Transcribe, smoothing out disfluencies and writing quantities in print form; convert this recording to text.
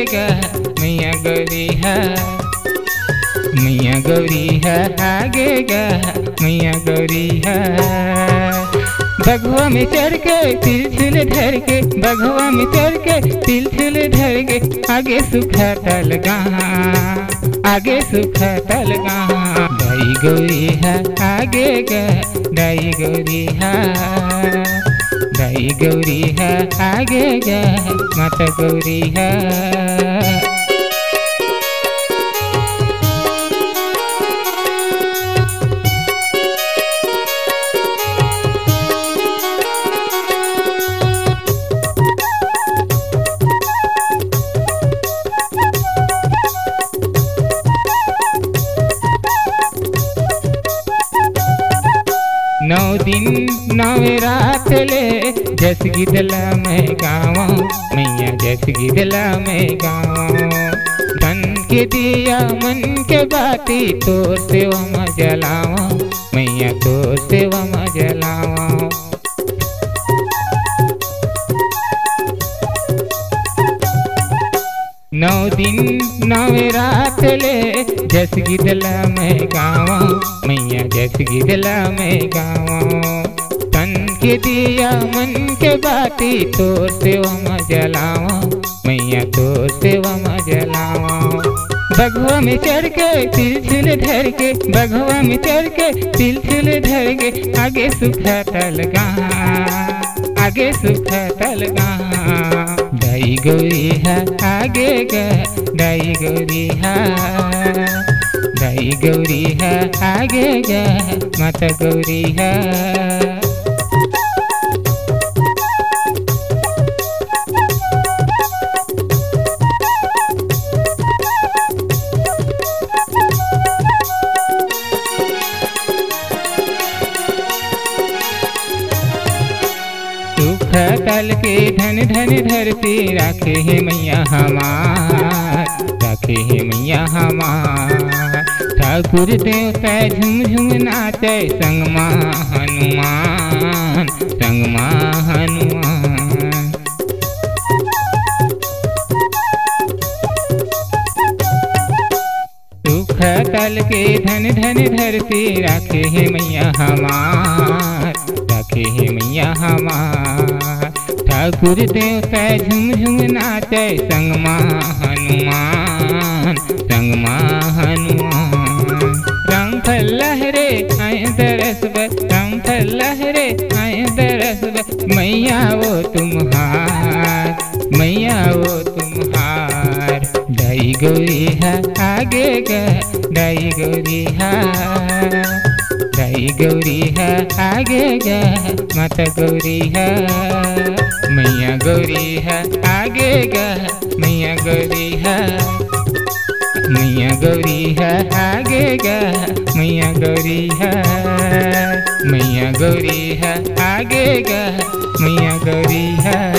गा मैया गौरी है, मैया गौरी है आगे गा मैया गौरी है। बघवा में चढ़ के तिलछुल धर के, बघवा में चढ़ के तिलछुल धर के, आगे सुखा तलगा, आगे सुखा तलगा। दाई गौरी है आगे गा दाई गौरी है, दाई गौरी है आगे गा माता गौरी है। 9 दिन 9 रात ले जस गिदला में गाँव मैया, जस गिदला में गाँव। धन के दिया मन के बाती तो सेवा में जलावा मैया, तो सेवा में जलावा। नौ दिन 9 रात ले जस गिदला में गाँव मैया, जस गिदला में गाँव। तन के दिया मन के बाती तो सेवा में जलावा मैया, तो सेवा में जलावा। बघवा में चढ़ के तिलछुल धर के, बघवा में चढ़ के तिलछुल धर के, आगे सुखा तलगा, आगे सुखा तलगा। दाई गौरी है आगे गा दाई गौरी है, दाई गौरी है आगे गा माता गौरी है। तल के धन धन धरती राखे है मैया हमार, राखे है मैया हमार। ठाकुर देवता झुम झुम नाचे संग माँ हनुमान, संग माँ हनुमान। सुख तल के धन धन धरती राखे है मैया हमार, राखे है मैया हमार। ठाकुर देवता झुम झुम नाचे संग माँ हनुमान, संग माँ हनुमान। रामफल लहरे आए दरस बर, रामफल लहरे आए दरस बर। मैया वो तुम्हार, मैया वो तुम्हार। दाई गौरी है आगे गा दाई गौरी है, दाई गौरी है आगे गा माता गौरी है। मैया गौरी है आगे गा मैया गौरी है, मैया गौरी है आगे गा मैया गौरी है, मैया गौरी है आगे गा मैया गौरी है।